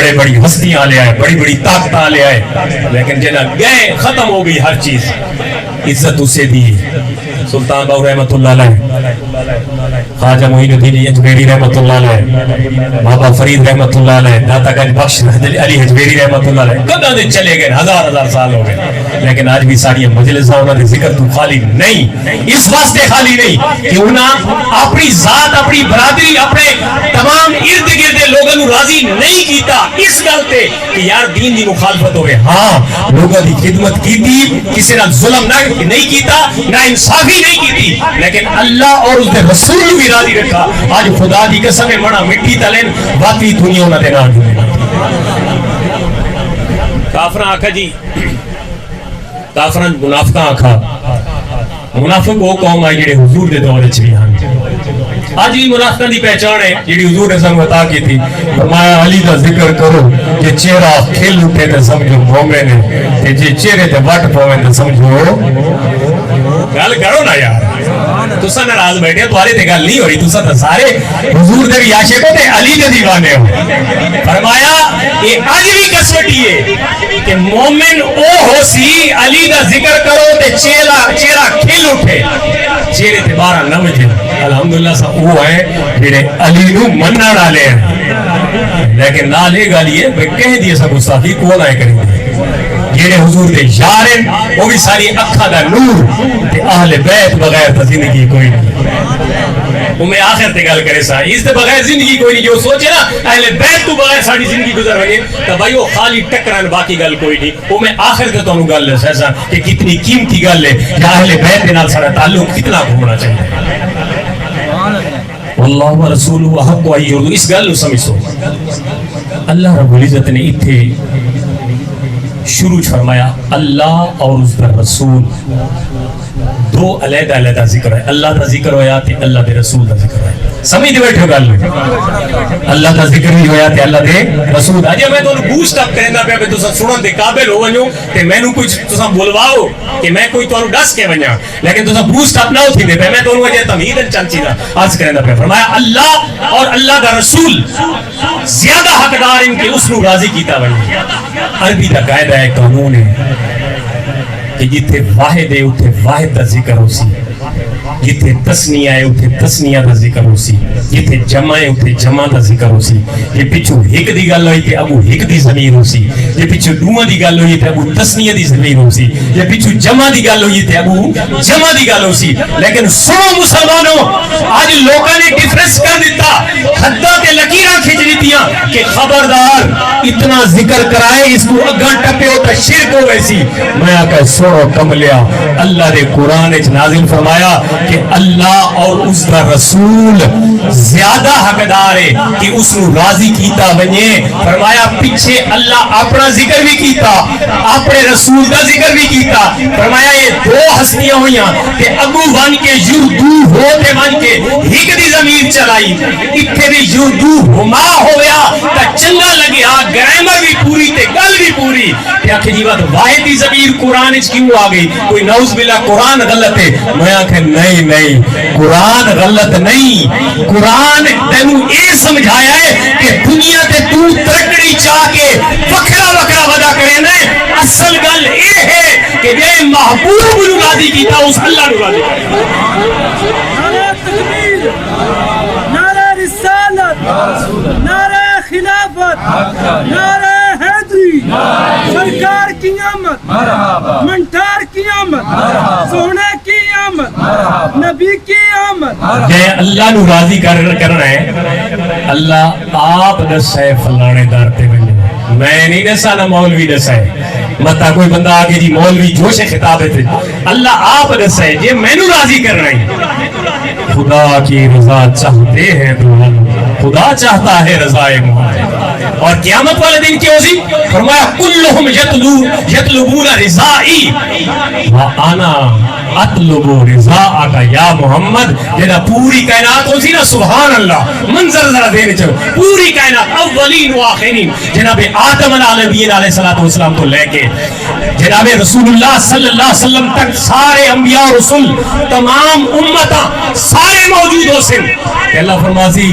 بڑے بڑی ہستیاں لے آئے, بڑی بڑی طاقتاں لے آئے, لیکن جنہ گئے ختم ہو گئی ہر چیز. عزت اسے دی سلطان باہو رحمت اللہ علیہ, خواجہ معین الدین اجمیری رحمت اللہ علیہ, بابا فرید رحمت اللہ علیہ, داتا گنج بخش علی اجمیری رحمت اللہ علیہ, کدھا دن چلے گئے, ہزار سال ہو گئے, لیکن آج بھی ساری مجلس انہوں نے ذکر تو خالی نہیں, اس واسطے خالی نہیں کہ انہاں اپنی ذات, اپنی برادری, اپنے تمام ارد گرد لوگوں کو راضی نہیں کیتا اس گل تے کہ یار دین دی مخالفت ہوئے. ہاں لوگوں دی خدمت کی تھی, کسی نہ ظلم نہیں کیتا, نہ انصافی نہیں کی تھی, لیکن اللہ اور اس دے رسول بھی راضی رکھا. آج خدا دی قسم منا مٹی تلین باقی دنیا نہ دینا جھولے. کافران آکھا جی, کافران منافقان آکھا, منافق وہ قوم آئی جڑے حضور دے دور وچ بھی ہن. آج بھی منافقان دی پہچان ہے جڑی حضور نے سانو عطا کی تھی. فرمایا علی دا ذکر کرو کہ چہرہ کھل اٹھے تے سمجھو مومن ہے, تے جے چہرے تے وٹ پوے تے سمجھو. گل کرو نا یار, تساں ناراض بیٹھے, تمہارے تے گل نہیں ہو رہی, تساں تے سارے حضور دے بھی عاشق ہو تے علی دے دیوانے ہو. فرمایا یہ اج بھی کسوٹی ہے کہ مومن او ہو سی علی دا ذکر کرو تے چہرہ کھل اٹھے, چہرے تے بارہ نہ وجے. الحمدللہ سا وہ ہے جڑے علی نو منن والے ہیں, لیکن نال یہ گل یہ کہ کہہ دی سب گستاخی کون آئے کریں گے. جڑے حضور دے یار ہیں وہ بھی ساری اکھاں دا نور, تے اہل بیت بغیر تے زندگی کوئی نہیں. وہ میں آخر تے گل کرے سا, اس تے بغیر زندگی کوئی نہیں. جو سوچے نا اہل بیت تو بغیر ساری زندگی گزر رہی ہے تو بھائی وہ خالی ٹکران, باقی گل کوئی نہیں. وہ میں آخر تے تانوں گل ہے سا کہ کتنی قیمتی گل ہے, یا اہل بیت دے نال سارا تعلق کتنا ہونا چاہیے. واللہ و رسولہ حق و ایردو. اس گل نو سمجھو, اللہ رب العزت نے اتھے شروع فرمایا اللہ اور اس در رسول دو علیحدہ علیحدہ ذکر ہے. اللہ کا ذکر ہویا تے اللہ دے رسول کا ذکر ہے. سمجھ دے بیٹھے گل, اللہ کا ذکر بھی ہویا تے اللہ دے رسول. اجے میں تو بوسٹ اپ کرنا پیا کہ تساں سنن دے قابل ہو ونجو تے مینوں کچھ تساں بلواؤ کہ میں کوئی تانوں دس کے ونجا, لیکن تساں بوسٹ اپ نہ ہوتی دے پے. میں تانوں اجے تمہید چند چیزاں عرض کرنا پیا. فرمایا اللہ اور اللہ کا رسول زیادہ حقدار ان کے اس نو راضی کیتا ونجے. عربی دا قاعدہ ہے, قانون ہے کہ جتھے واحد ہے اتھے واحد دا ذکر ہو سی, جتھے تسنیہ ہے اتھے تسنیہ دا ذکر ہو سی, جتھے جمع ہے اتھے جمع دا ذکر ہو سی. یہ پچھو ایک دی گل ہوئی تے ابو ایک دی ضمیر ہو سی, یہ پچھو دوواں دی گل ہوئی تے ابو تسنیہ دی ضمیر ہو سی, یہ پچھو جمع دی گل ہوئی تے ابو جمع دی گل ہو سی. لیکن سنو مسلمانوں, آج لوگوں نے ڈیفرنس کر دیتا, حداں تے لکیراں کھچ دیتیاں کہ خبردار اتنا ذکر کرائے اس کو اگاں ٹپیو تے شرک ہو گئی سی. میں آکا سنو کملیا, اللہ دے قرآن وچ نازل فرمایا کہ اللہ اور اس کا رسول زیادہ حقدار ہے کہ اس کو راضی کیتا بنے. فرمایا پیچھے اللہ اپنا ذکر بھی کیتا, اپنے رسول کا ذکر بھی کیتا. فرمایا یہ دو ہستیاں ہوئیاں کہ ابو بن کے یردو ہوتے بن کے ہک دی زمین چلائی, اتھے بھی یردو ہما ہویا تا چنگا لگیا, گرامر بھی پوری تے گل بھی پوری. کہ آخر جی بات واحد دی زمین قرآن اچ کیوں آ گئی؟ کوئی نعوذ باللہ قرآن غلط ہے. میں آخر نہیں, قرآن غلط نہیں. قرآن تینوں اے سمجھایا ہے کہ دنیا تے تو ترکڑی چاہ کے وکھرا وکھرا ودا کرے نا. اصل گل اے ہے کہ جے محبوب نو راضی کیتا اس اللہ نو راضی کیتا. نعرہ تکبیر, نعرہ رسالت, نعرہ خلافت, نعرہ حیدری, سرکار کی آمد, منٹار کی آمد, سونے کی آمد, نبی کی آمد. جے اللہ نو راضی کرنا ہے, اللہ آپ دسے فلانے دار تے بنے, میں نہیں دسا نہ مولوی دسا ہے. متا کوئی بندہ آگے جی مولوی جوش خطاب ہے, اللہ آپ دسے جے میں نو راضی کرنا ہے. خدا کی رضا چاہتے ہیں تو خدا چاہتا ہے رضا محمد. اور قیامت والے دن کیا ہوسی؟ فرمایا کلہم یطلبون رضائی وانا اطلب رضاک یا محمد. جنہ پوری کائنات ہوسی نا, سبحان اللہ, منظر ذرا دینے چاہو, پوری کائنات اولین و آخرین جناب آدم علیہ السلام کو لے کے جناب رسول اللہ صلی اللہ علیہ وسلم تک سارے انبیاء و رسول تمام امتاں سارے موجود ہو سن. کہ اللہ فرماسی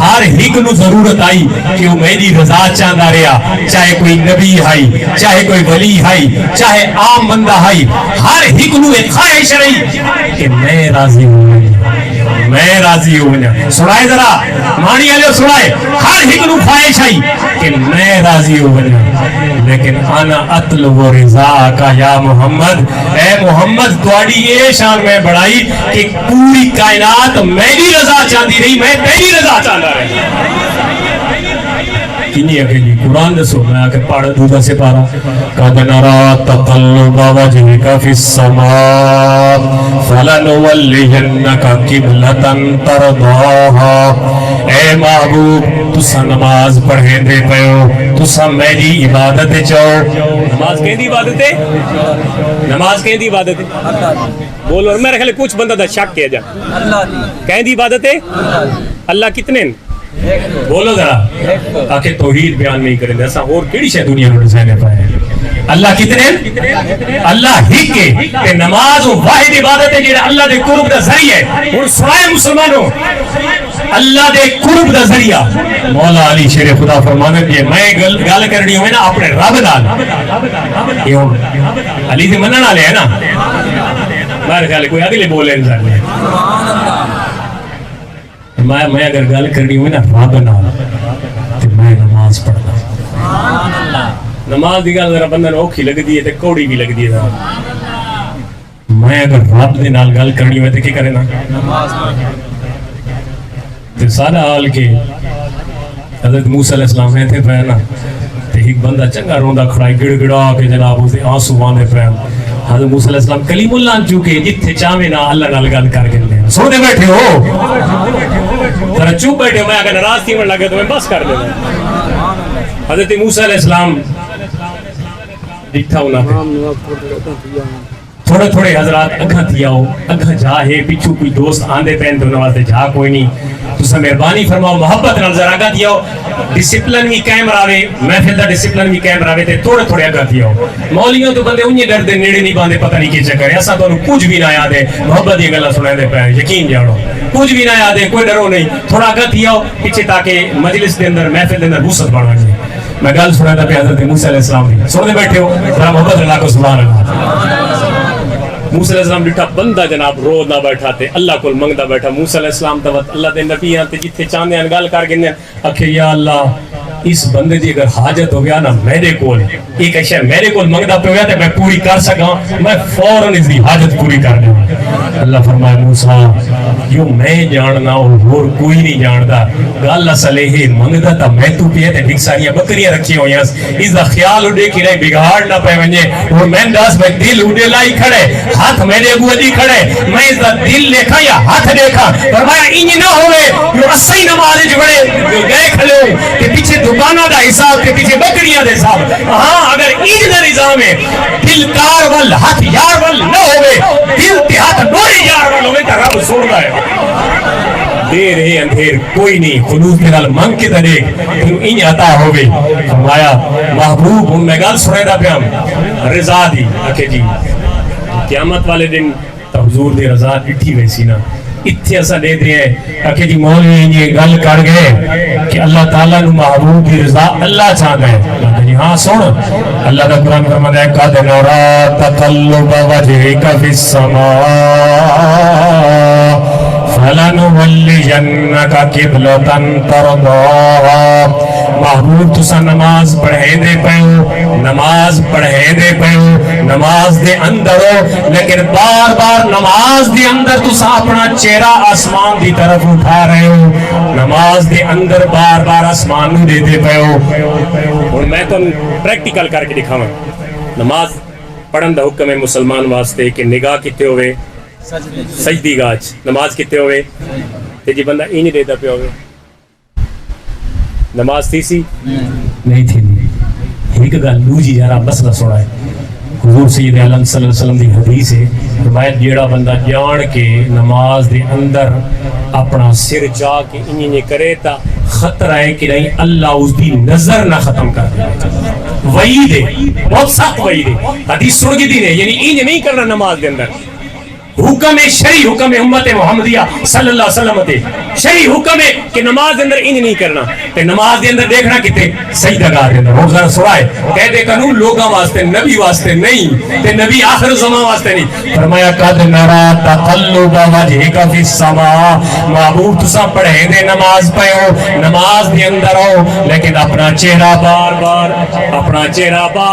ہر ایک نو ضرورت آئی کہ وہ میری رضا چاہتا رہا، چاہے کوئی نبی ہائی، چاہے کوئی ولی ہائی، چاہے عام بندہ ہائی، ہر ایک نو ایک خواہش رہی کہ میں راضی ہوں، میں راضی ہوں. سنائے ذرا مانی والے سنائے، ہر ایک نو خواہش آئی کہ میں راضی ہوں. لیکن انا اطلب رضا کا یا محمد، اے محمد تواڈی یہ شان میں بڑھائی کہ پوری کائنات میری رضا چاہتی رہی، میں تیری رضا چاہتا رہی. کنی اکیلی قرآن دسو میں آکے پاڑا دودھا سے پارا قَدْ نَرَا تَقَلُّبَ وَجْهِكَ فِي السَّمَاءِ فَلَنُوَلِّيَنَّكَ قِبْلَةً تَرْضَاهَا. اے محبوب تسا نماز پڑھیں دے پیو، تسا میری عبادت چاہو. نماز کہیں دی عبادت ہے؟ نماز کہیں دی عبادت ہے؟ بولو. اور میرے خیال کچھ بندہ دا شک کیا جا کہیں دی عبادت ہے؟ اللہ کتنے ہیں؟ بولو ذرا تاکہ توحید بیان نہیں کریں. ایسا اور کیڑی شے دنیا میں ڈیزائن پائے. اللہ کتنے ہیں؟ اللہ ہی کے کہ نماز واحد عبادت ہے جڑا اللہ دے قرب دا ذریعہ ہے. ہن سوائے مسلمانوں اللہ دے قرب دا ذریعہ مولا علی شیر خدا فرمانے کہ میں گل کرنی ہوئے نا اپنے رب نال. یہ علی دے منن والے ہیں نا. میرے خیال کوئی اگلے بولے انسان میں اگر گل کرنی ہوئی نا رب نال تو میں نماز پڑھنا. نماز دی گل ذرا بندہ اوکھی لگدی ہے تے کوڑی بھی لگدی ہے. میں اگر رب دے نال گل کرنی ہوئے تے کی کرے نا نماز پڑھنا. تے سارا حال کے حضرت موسیٰ علیہ السلام نے تھے پہ نا تے ایک بندہ چنگا روندا کھڑا گڑ گڑا کے جناب اسے آنسو آنے پہ. حضرت موسیٰ علیہ السلام کلیم اللہ چونکہ جتھے چاہویں نا اللہ نال گل کر کے لے. سو دے بیٹھے ہو ذرا چپ بیٹھے ہو. میں اگر ناراض تھی من لگے تو میں بس کر دینا. حضرت موسیٰ علیہ السلام ڈٹھا ہونا تھوڑے تھوڑے حضرات اگھا تھیا ہو اگھا جا ہے پچھو کوئی دوست آندے پہن تو نواستے جا کوئی نہیں. تسا مہربانی فرماؤ محبت نال ذرا اگھا تھیا ہو. ڈسپلن بھی قائم راوے محفل دا ڈسپلن بھی قائم راوے تے تھوڑے تھوڑے اگھا تھیا ہو. مولیوں تو بندے انہی ڈر دے نیڑے نہیں باندے پتہ نہیں کی چکر ہے. ایسا تو کچھ بھی نہ یاد ہے محبت دی گلاں سنائے دے پے یقین جاڑو کچھ بھی نہ یاد ہے. کوئی ڈرو نہیں تھوڑا اگھا تھیا ہو پیچھے تاکہ مجلس دے اندر محفل دے اندر وسعت بڑھ جائے. میں گل سناتا پہ حضرت موسیٰ علیہ السلام دی سن دے بیٹھے ہو ذرا محبت اللہ کو سبحان اللہ. موسیٰ علیہ السلام ڈٹھا بندہ جناب رو نہ بیٹھا تے اللہ کو منگدا بیٹھا. موسیٰ علیہ السلام توت اللہ دے نبی ہیں تے جتھے چاندے ہیں گل کر گنے اکھے یا اللہ اس بندے دی اگر حاجت ہو گیا نا میرے کول ایک اشیاء میرے کول منگدا پہ ہویا تے میں پوری کر سکاں میں فوراً اس دی حاجت پوری کر دوں. اللہ فرمایا موسیٰ یوں میں جاننا اور کوئی نہیں جاندا. گل اصل ہے منگدا تا میں تو پیا تے ڈگ ساریاں بکریاں رکھی ہوئیاں اس دا خیال اڑے کہ نہیں بگاڑ نہ پے ونجے. اور میں دس میں دل اڑے لائی کھڑے ہاتھ میرے اگو دی کھڑے میں اس دا دل دیکھا یا ہاتھ دیکھا. فرمایا انج نہ ہوئے جو اسی نماز جڑے گئے کھڑے ہو کہ پیچھے دکانوں دا حساب کے پیچھے بکریاں دے حساب. ہاں اگر انج دا نظام ہے دل کار ول ہاتھ یار ول نہ ہوئے دل تے ہاتھ ڈوری یار ول ہوئے تے رب سندا ہے. دیر ہے اندھیر کوئی نہیں خلوص کے نال منگ کے تے تینوں انج عطا ہوے. فرمایا محبوب ہن میں گل سنائدا پیا رضا دی اکھے جی قیامت والے دن تو حضور دی رضا ڈٹھی ویسی نا اتھے ایسا دے دے ہیں کہ جی مولوی یہ گل کر گئے کہ اللہ تعالیٰ نو محبوب دی رضا اللہ چاہتا ہے. جی ہاں سن اللہ کا قرآن فرماتا ہے قَدْ نَرَا تَقَلُّبَ وَجْهِكَ فِي السَّمَاءِ فَلَنُوَلِّيَنَّكَ قِبْلَةً تَرْضَاهَا. محبوب تسا نماز پڑھے دے پہو نماز پڑھے دے پہو نماز دے اندر ہو لیکن بار بار نماز دے اندر تسا اپنا چہرہ آسمان دی طرف اٹھا رہے ہو. نماز دے اندر بار بار آسمان نو دے دے پہو. اور میں تو پریکٹیکل کر کے دکھاواں. نماز پڑھن دا حکم ہے مسلمان واسطے کہ نگاہ کتے ہوئے سجدی گاہ نماز کتے ہوئے تے جی بندہ انج دے دا پہ ہوئے نماز تھی سی نہیں تھی. ایک گل دوجی یارا مسئلہ سنا ہے. حضور سید عالم صلی اللہ علیہ وسلم دی حدیث ہے فرمایا جیڑا بندہ جان کے نماز دے اندر اپنا سر جا کے انج کرے تا خطرہ ہے کہ نہیں اللہ اس دی نظر نہ ختم کر دے. وعید ہے بہت سخت وعید ہے. حدیث سن کے دی نے یعنی انج نہیں کرنا نماز دے اندر حکم ہے شرعی حکم ہے امت محمدیہ صلی اللہ علیہ وسلم تے شرعی حکم ہے کہ نماز دے اندر انج نہیں کرنا تے نماز دے اندر دیکھنا کتے سجدہ گاہ دے اندر روزہ سوائے کہتے قانون لوگاں واسطے نبی واسطے نہیں تے نبی آخر زمان واسطے نہیں فرمایا قد نرا تقلب وجهک فی السماء محبوب تساں پڑھے دے نماز پڑھو نماز دے اندر ہو لیکن اپنا چہرہ بار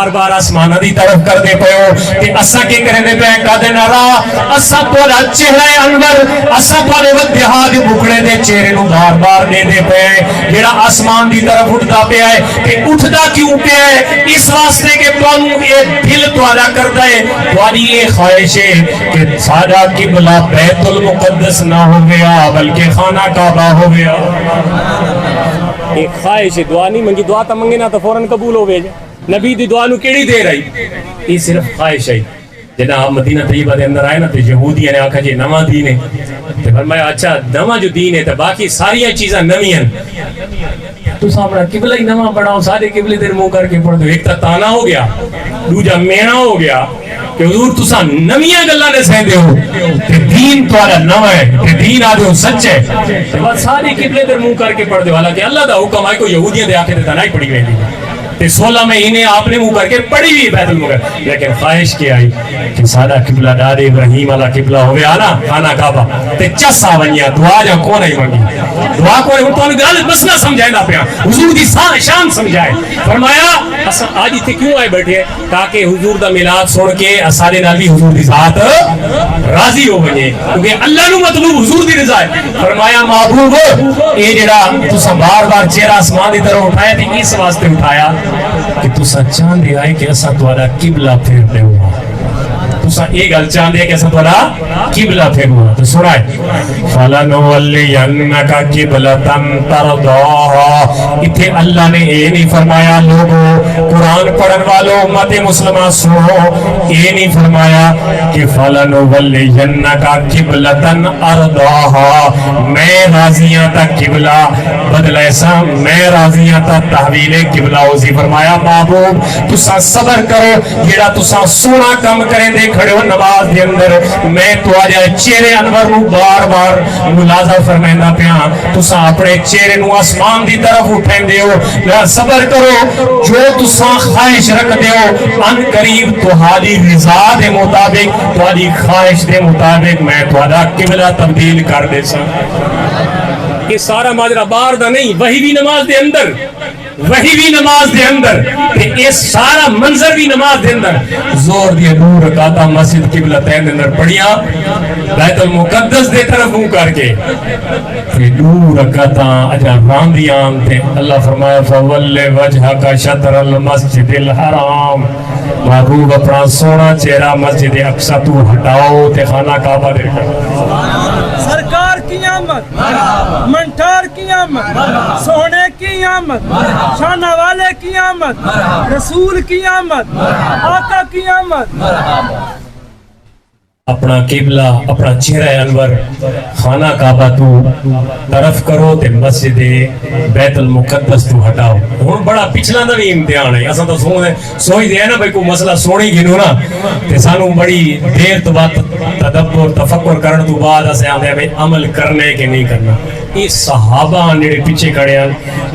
بار آسمان دی طرف کر دے پہو تے اسا کے کرنے دے پہ قد نرا اسا پورا چہرہ انور اسا پورے ودہا دے بکڑے دے چہرے نو بار بار دے دے پہ جیڑا آسمان دی طرف اٹھتا پہ ہے تے اٹھتا کیوں پہ ہے اس واسطے کہ تانوں اے دل تواڈا کردا ہے تواڈی اے خواہش ہے کہ سارا قبلہ بیت المقدس نہ ہو گیا بلکہ خانہ کعبہ ہو گیا ایک خواہش ہے دعا نہیں منگی دعا تا منگے نہ تو فوراً قبول ہو گیا نبی دی دعا نو کیڑی دے رہی یہ صرف خواہش ہے جناب مدینہ طیبہ دے اندر آئے نا تو یہودیاں نے آکھا جی نواں دین ہے تو فرمایا اچھا نواں جو دین ہے تو باقی ساری چیزاں نویں ہیں تو سامنا قبلہ ہی نواں بڑھاؤ سارے قبلے دیر منہ کر کے پڑھ دو ایک تا تانا ہو گیا دوجا مینا ہو گیا کہ حضور تساں نویاں گلاں نے سہندے ہو کہ دین تواڈا نواں ہے کہ دین آدھے ہو سچ ہے تو بس سارے قبلے دیر منہ کر کے پڑھ دو حالانکہ اللہ دا حکم ہے کو یہودیاں دے آکھے تے تنائی پڑھی گئی دی 16 مہینے آپ نے منہ کر کے پڑھی ہوئی بیت المقدس لیکن خواہش کیا آئی کہ سارا قبلہ دار ابراہیم والا قبلہ ہو گیا نا خانہ کعبہ تے چسا ونیا دعا جا کون ہی منگی دعا کون ہی تو گل بس نہ سمجھائے نہ پیا حضور دی شان سمجھائے فرمایا اساں آج ایتھے کیوں آئے بیٹھے تاکہ حضور دا میلاد سن کے اساڈے نال بھی حضور دی ذات راضی ہو ونجے کیونکہ اللہ نو مطلوب حضور دی رضا ہے فرمایا محبوب اے جڑا تساں بار بار چہرہ آسمان دی طرف اٹھایا تے اس واسطے اٹھایا کہ تسا چاندے آئے کہ اسا تواڈا قبلہ پھیر دے ہوا تسا ایک گل چاندے کہ اسا تواڈا قبلہ پھیر ہوا تو سنائے فَلَنُوَلِّيَنَّكَ قِبْلَةً تَرْضَاهَا اتھے اللہ نے یہ نہیں فرمایا لوگوں قرآن پڑھن والوں امت مسلمہ سنو یہ نہیں فرمایا کہ فَلَنُوَلِّيَنَّكَ قِبْلَةً أَرْضَاهَا میں راضیاں تا قبلہ بدل ایسا میں راضیاں تا تحویل قبلہ اوزی فرمایا محبوب تسا صبر کرو جیڑا تسا سونا کم کریں دے کھڑے ہو نماز دے اندر میں تو آجا چہرے انور نو بار بار ملازہ فرمائندہ پیاں تسا اپنے چہرے نو آسمان دی طرف اٹھیں دے ہو صبر کرو جو تسا خواہش رکھ دے ہو ان قریب تہاڈی رضا دے مطابق تہاڈی خواہش دے مطابق میں تہاڈا قبلہ تبدیل کر دے سا یہ سارا ماجرا باہر دا نہیں وہی بھی نماز دے اندر وہی بھی نماز دے اندر یہ سارا منظر بھی نماز دے اندر زور دیا دور رکاتا مسجد قبلہ تین دے اندر پڑھیا بیت المقدس دے طرف منہ کر کے پھر دور رکاتا اجا راندیاں تے اللہ فرمایا فَوَلِّ وَجْهَكَ شَطْرَ الْمَسْجِدِ الْحَرَامِ محبوب اپنا سونا چہرہ مسجد اقصی تو ہٹاؤ تے خانہ کعبہ دیکھا سرکار کی آمد منٹار کی آمد سونے کی آمد شانہ والے کی آمد رسول کی آمد آقا کی آمد اپنا قبلہ اپنا چہرہ انور خانہ کعبہ تو طرف کرو تے مسجد بیت المقدس تو ہٹاؤ ہن بڑا پچھلا دا بھی امتحان ہے اساں تو سوچ دے نا بھئی کوئی مسئلہ سونی گنو نا تے سانو بڑی دیر تو بعد تدبر تفکر کرن تو بعد اسے آندے بھئی عمل کرنے کہ نہیں کرنا یہ صحابہ نے پیچھے کھڑے ہیں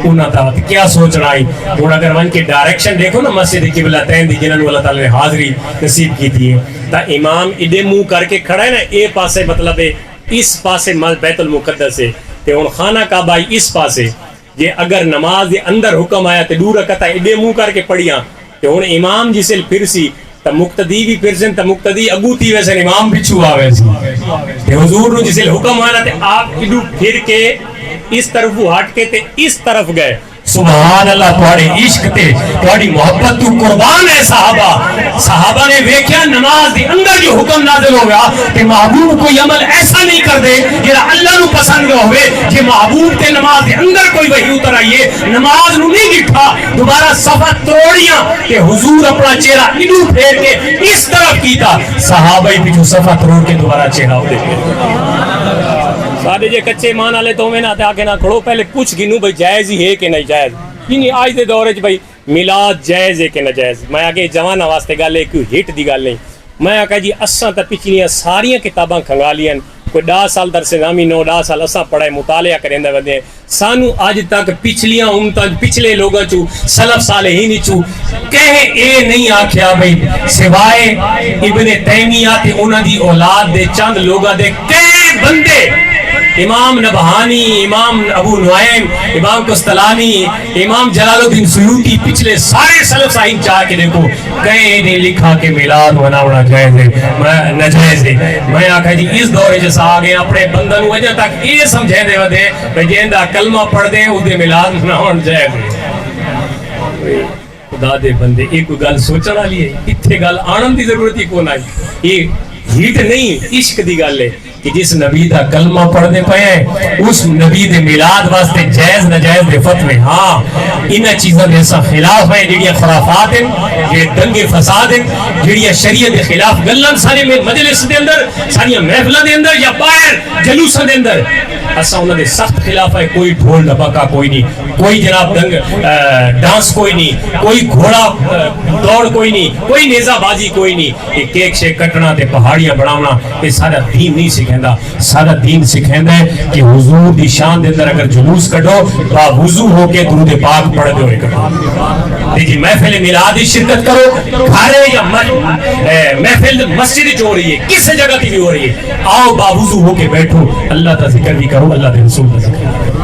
انہاں تا کیا سوچنا ہے ہن اگر ون کے ڈائریکشن دیکھو نا مسجد قبلہ تین دی جنہاں اللہ تعالی نے حاضری نصیب کی تھی تا امام ایڈے منہ کر کے کھڑا ہے نا اے پاسے مطلب ہے اس پاسے بیت المقدس ہے تے ہن خانہ کعبہ اس پاسے یہ اگر نماز دے اندر حکم آیا تے دور رکھتا ایڈے منہ کر کے پڑھیاں تے ہن امام جسے پھر سی تا مقتدی بھی پھر سن تا مقتدی اگو تھی ویسے امام پچھو آوے سی تے حضور نو جسے حکم آیا تے آپ ایڈو پھر کے اس طرف ہٹ کے تے اس طرف گئے سبحان اللہ تھوڑے عشق تے تھوڑی محبت تو قربان ہے صحابہ نے ویکھیا نماز دے اندر جو حکم نازل ہو گیا کہ محبوب کوئی عمل ایسا نہیں کر دے جڑا اللہ نو پسند نہ ہوئے کہ محبوب تے نماز دے اندر کوئی وحی اتر آئیے نماز نو نہیں دکھا دوبارہ صفحہ توڑیاں کہ حضور اپنا چہرہ ادھر پھیر کے اس طرف کیتا صحابہ ہی پیچھو صفحہ توڑ کے دوبارہ چہرہ دیکھے سارے جے کچے مان والے تو میں نہ تے آکے نہ کھڑو پہلے پوچھ گنو بھئی جائز ہی ہے کہ نہیں جائز نہیں آج دے دور وچ بھئی میلاد جائز ہے کہ نہ جائز میں آگے جواناں واسطے گل ہے کوئی ہٹ دی گل نہیں میں آکھا جی اساں تا پچھلیاں ساریاں کتاباں کھنگا لیاں کوئی 10 سال درس نامی 9-10 سال اساں پڑھے مطالعہ کریں ودے سانو آج تک پچھلیاں امتاں پچھلے لوگاں چو سلف صالحین چو کہے اے نہیں آکھیا بھئی سوائے ابن تیمیہ تے انہاں دی اولاد دے چند لوگاں دے کئی بندے امام نبہانی، امام ابو نعیم، امام قسطلانی، امام جلال الدین سیوطی پچھلے سارے سلف صالحین چاہ کے دیکھو کہیں نہیں لکھا کہ میلاد مناونا جائز ہے نجائز ہے. میں آکھا جی اس دورے جیسا آگئے اپنے بندہ نو وجہ تک یہ سمجھے دے ودے کہ جیندہ کلمہ پڑھ دیں اس دے میلاد مناونا جائز ہے. خدا دے بندے ایک گل سوچنا لیے اتھے گل آنن دی ضرورت ہی کون آئی. یہ ہیٹ نہیں عشق دی گل ہے کہ جس نبی دا کلمہ پڑھنے پہ ہیں اس نبی دے میلاد واسطے جائز نجائز دے فتوے. ہاں انہاں چیزاں دے سا خلاف ہیں جڑیاں خرافات ہیں یہ دنگے فساد ہیں جڑیاں شریعت دے خلاف گلن سارے مجلس دے اندر ساریاں محفلوں دے اندر یا باہر جلوسوں دے اندر اساں انہاں دے سخت خلاف ہے. کوئی ڈھول ڈبکا کوئی نہیں, کوئی جناب دنگ ڈانس کوئی نہیں, کوئی گھوڑا دوڑ کوئی نہیں, کوئی نیزہ بازی کوئی نہیں. یہ کیک شیک کٹنا تے پہاڑیاں بناونا یہ سارا دین نہیں سکھیندا. سارا دین سکھیندا ہے کہ حضور دی شان دے اندر اگر جلوس کڈو با وضو ہو کے درود پاک پڑھ دے ہوئے کڈو. جی محفل میلاد کی شرکت کرو گھر یا محفل مسجد جو ہو رہی ہے کس جگہ کی بھی ہو رہی ہے آؤ با وضو ہو کے بیٹھو اللہ کا ذکر بھی کرو اللہ کے رسول کا ذکر.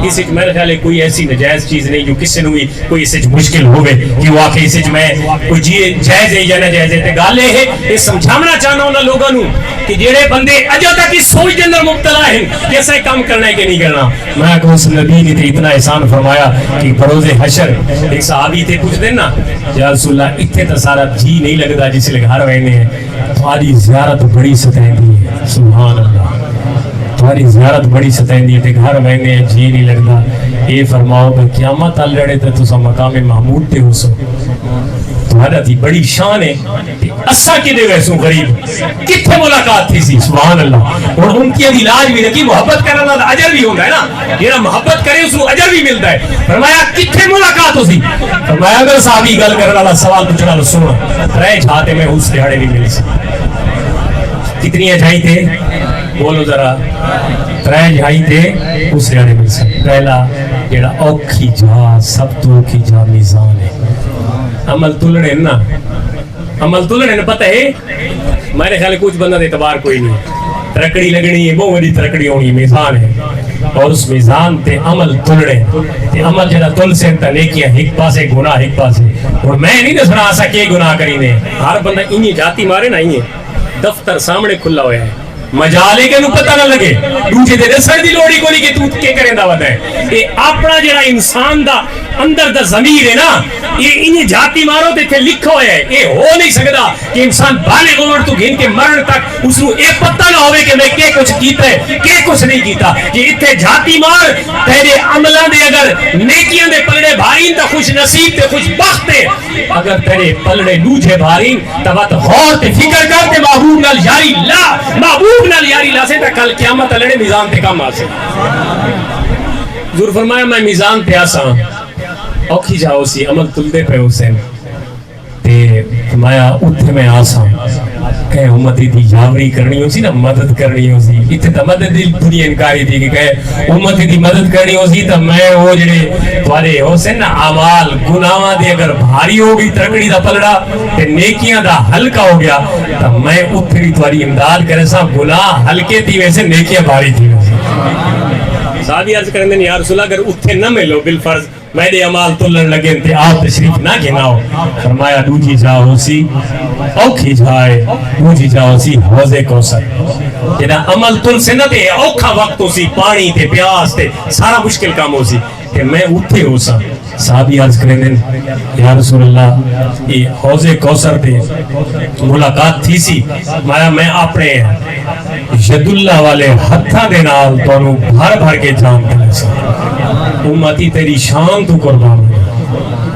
اس میرے خیال ہے کوئی ایسی نجائز چیز نہیں جو کسی نے بھی کوئی اس مشکل ہوئے کہ وہ آکے اس میں کوئی جائز ہے یا نجائز ہے. گل یہ ہے یہ سمجھانا چاہنا انہاں لوگوں نو کہ جڑے بندے اجے تک اس سوچ کے اندر مبتلا ہیں کہ ایسا کام کرنا ہے کہ نہیں کرنا. میں کہ اس نبی نے اتنا احسان فرمایا کہ بروز حشر ایک صحابی تھے پوچھ دینا یا رسول اللہ اتنے تو سارا جی نہیں لگتا جس لئے گھر وینے ہیں تمہاری زیارت بڑی ستائندی ہے. سبحان اللہ تمہاری زیارت بڑی ستائندی ہے گھر وینے ہیں جی نہیں لگتا. یہ فرماؤ کہ قیامت آل لڑے تو تسا مقام محمود تے ہو سو تمہارا تھی بڑی شان ہے اسا کی دے ویسوں غریب کتھے ملاقات تھی سی. سبحان اللہ. اور ان کی علاج بھی رکھی محبت کرنا دا اجر بھی ہوگا ہے نا یہ محبت کرے اس کو اجر بھی ملتا ہے. فرمایا کتھے ملاقات ہو سی. فرمایا اگر صحابی گل کرنا والا سوال پوچھنا لو سنو رہ جاتے میں اس دیہاڑے نہیں مل سی. کتنی اجائی تھے بولو ذرا ترے جائی تھے اس دیہاڑے مل سی. پہلا جڑا اوکھی جا سب تو اوکھی جا میزان ہے. عمل تلنے نا عمل تلنے نا پتہ ہے میرے خیال کچھ بندہ دے اعتبار کوئی نہیں. ترکڑی لگنی ہے بہت بڑی ترکڑی ہونی میزان ہے اور اس میزان تے عمل تلنے تے عمل جڑا تل سے تا نیکیاں ایک پاسے گناہ ایک پاسے. اور میں نہیں دسنا ایسا کہ گناہ کرینے ہر بندہ انہی جاتی مارے نا انہی دفتر سامنے کھلا ہویا ہے مجالے کے نو پتہ نہ لگے دوجے دے رسل دی لوڑی کو نہیں کہ تو کے کریں دعوت ہے. یہ اپنا جڑا انسان دا اندر دا ضمیر ہے نا یہ انہیں جاتی مارو تے تھے لکھا ہویا ہے. یہ ہو نہیں سکتا کہ انسان بالغ عمر تو گھن کے مرن تک اس نو ایک پتہ نہ ہوئے کہ میں کیا کچھ کیتا ہے کیا کچھ نہیں کیتا. یہ اتھے جاتی مار تیرے عملہ دے اگر نیکیاں دے پلڑے بھارین تا خوش نصیب تے خوش بخت ہے اگر تیرے پلڑے لوجھے بھارین تبت غور تے فکر کر تے محبوب نال یاری لا محبوب نال یاری لاسے تا کل قیامت لڑے میزان تے کم آسے. ضرور فرمایا میں میزان تے آسا اوکھی جاؤ سی عمل تلدے پہ حسین تے فرمایا اتھے میں آسا کہ امتی دی جاوری کرنی ہو سی نا مدد کرنی ہو سی. اتھے تا مدد دی پوری انکاری تھی کہ امتی دی مدد کرنی ہو سی تا میں وہ جڑے توارے حسین نا عمال گناہاں دے اگر بھاری ہو گئی ترکڑی دا پلڑا تے نیکیاں دا ہلکا ہو گیا تا میں اتھے بھی تواری امداد کرے سا گناہ ہلکے تھی ویسے نیکیاں بھاری تھی. صحابی عرض کریں دیں یا رسول اللہ اگر اتھے نہ ملو بالفرض میں دے عمال تلن لگے تے آپ تشریف نہ گھناؤ. فرمایا دوجی جاؤ سی اوکھی جائے دوجی جاؤ سی حوضے کوثر جنہ عمل تل سے نہ تے اوکھا وقت ہو سی پانی تے پیاس تے سارا مشکل کام ہو سی کہ میں اتھے ہو سا. صحابی عرض کریں دیں یا رسول اللہ یہ حوضے کوثر تے ملاقات تھی سی میں اپنے ید اللہ والے ہتھا دے نال تو بھر بھر کے جام کرے سا. امتی تیری شان تو قربان ہے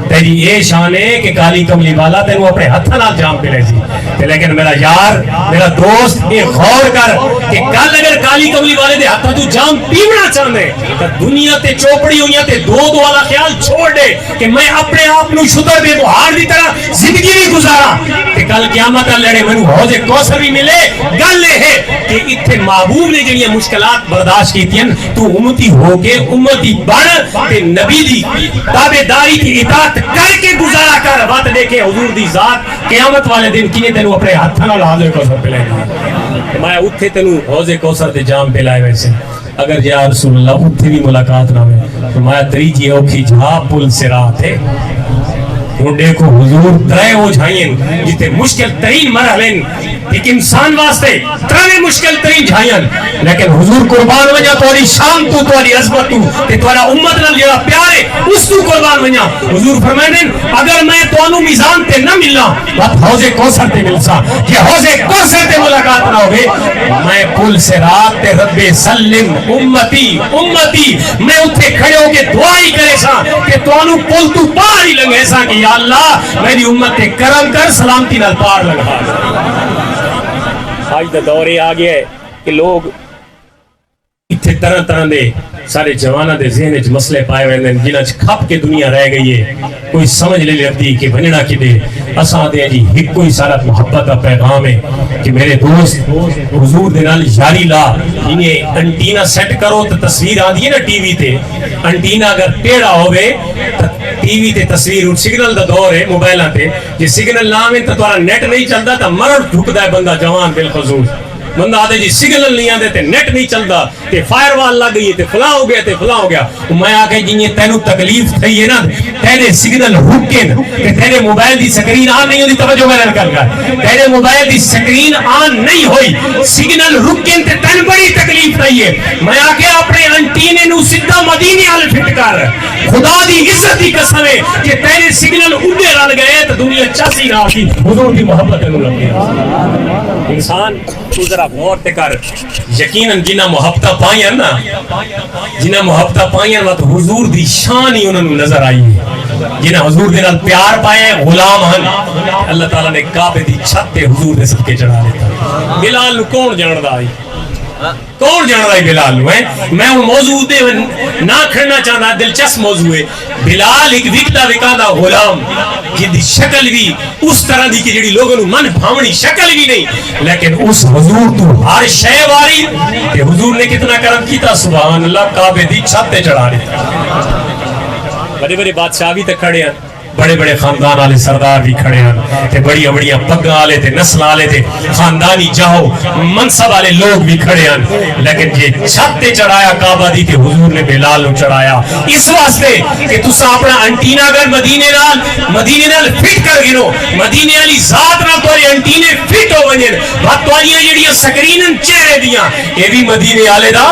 تیری یہ شان ہے کہ کالی کملی والا تینوں اپنے ہتھا نال جام پہ لے سی. لیکن میرا یار میرا دوست یہ غور کر کہ کل اگر کالی کملی والے دے ہتھا تو جام پیونا چاہنے تو دنیا تے چوپڑی ہوئی تے دو والا خیال چھوڑ دے کہ میں اپنے آپ نو شدر بے بہار دی طرح زندگی نہیں گزارا کہ کل قیامت لڑے مینوں حوض کوثر بھی ملے. گل یہ ہے کہ اتنے محبوب نے جڑیاں مشکلات برداشت کیتیاں تو امتی ہو کے امتی بن تے نبی دی تابعداری کی اطاعت کر کے گزارا کر. بات دیکھے حضور دی ذات قیامت والے دن کنے تینوں اپنے ہاتھ نال حوض کوثر پلائے گی. میں اتھے تینوں حوض کوثر دے جام پلائے ویسے اگر یا رسول اللہ اتھے بھی ملاقات نہ ہوئے فرمایا تریجی اوکھی جہاں پل صراط ہے. ہوں دیکھو حضور ترے وہ جھائیں جتے مشکل ترین مرحلیں ایک انسان واسطے ترے مشکل ترین جھائیں لیکن حضور قربان ونجا تھوڑی شان تو تھوڑی عظمت تو تے تھوڑا امت نال جڑا پیار ہے اس تو قربان ونجا. حضور فرمائیں اگر میں تانوں میزان تے نہ ملنا بات حوض کوثر تے ملسا. کہ حوض کوثر تے ملاقات نہ ہوے میں پل صراط تے رب سلم امتی امتی میں اوتھے کھڑے ہو کے دعا ہی کرے سا کہ تانوں پل تو پار ہی لنگے سا کہ یا اللہ میری امت تے کرم کر سلامتی نال پار لگا. آج دا دور آ گیا ہے کہ لوگ اتنے طرح طرح دے سارے جوانہ دے ذہن وچ مسئلے پائے ہوئے ہیں جنہاں چ کھپ کے دنیا رہ گئی ہے. کوئی سمجھ لے لگتی کہ بننا کی دے اساں دے جی ایک کوئی سارا محبت کا پیغام ہے کہ میرے دوست حضور دے نال یاری لا. انہیں انٹینا سیٹ کرو تو تصویر آندی ہے نا ٹی وی تے انٹینا اگر ٹیڑھا ہوئے ٹی وی تے تصویر سگنل دا دور ہے موبائلاں تے جے سگنل نہ آوے تو تمہارا نیٹ نہیں چلدا تو مرن ٹھکدا ہے بندہ جوان بالخصوص. بندہ آدھے جی سگنل نہیں آدھے تے نیٹ نہیں چلدا تے فائر وال لگ گئی تے فلاں ہو گیا تے فلاں ہو گیا. میں آ کے جی تینوں تکلیف تھی ہے نا تیرے سگنل رکن تے تیرے موبائل دی سکرین آن نہیں ہوئی. توجہ میرے کر گا تیرے موبائل دی سکرین آن نہیں ہوئی سگنل رکن تے تین بڑی تکلیف تھی ہے. میں آ کے اپنے انٹینے نو سیدھا مدینے والے فٹ کر. خدا دی عزت دی قسم ہے کہ تیرے سگنل اڈے رل گئے تو دنیا چاسی نہ آتی حضور دی محبت نو لگے. انسان تو ذرا غور تے کر یقیناً جنہ محبتہ پائیں نا جنہ محبتہ پائیں نا تو حضور دی شان ہی انہوں نے نظر آئی ہے. جنہ حضور دے نال پیار پائے غلام ہن اللہ تعالیٰ نے کعبے دی چھت تے حضور دے صدقے چڑھا دیتا. بلال نو کون جاندا ہے کون جان رہا ہے بلال نو ہے. میں وہ موضوع دے نہ کھڑنا چاہتا دلچسپ موضوع ہے. بلال ایک وکتا وکادا غلام جن دی شکل بھی اس طرح دی کہ جڑی لوگوں نو من بھاونی شکل بھی نہیں لیکن اس حضور تو ہر شے واری کہ حضور نے کتنا کرم کیتا سبحان اللہ کعبے دی چھت تے چڑھا دیتا. بڑے بڑے بادشاہ بھی تے کھڑے ہیں بڑے بڑے خاندان والے سردار بھی کھڑے ہیں تے بڑی بڑیاں پگاں والے تے نسل والے تے خاندانی جاؤ منصب والے لوگ بھی کھڑے ہیں لیکن یہ چھت تے چڑھایا کعبہ دی تے حضور نے بلال نو چڑھایا اس واسطے کہ تساں اپنا انٹینا اگر مدینے نال فٹ کر گنو مدینے والی ذات نال تواڈے انٹینے فٹ ہو ونجن بات تواڈیاں جڑیاں سکرینن چہرے دیاں اے بھی مدینے والے دا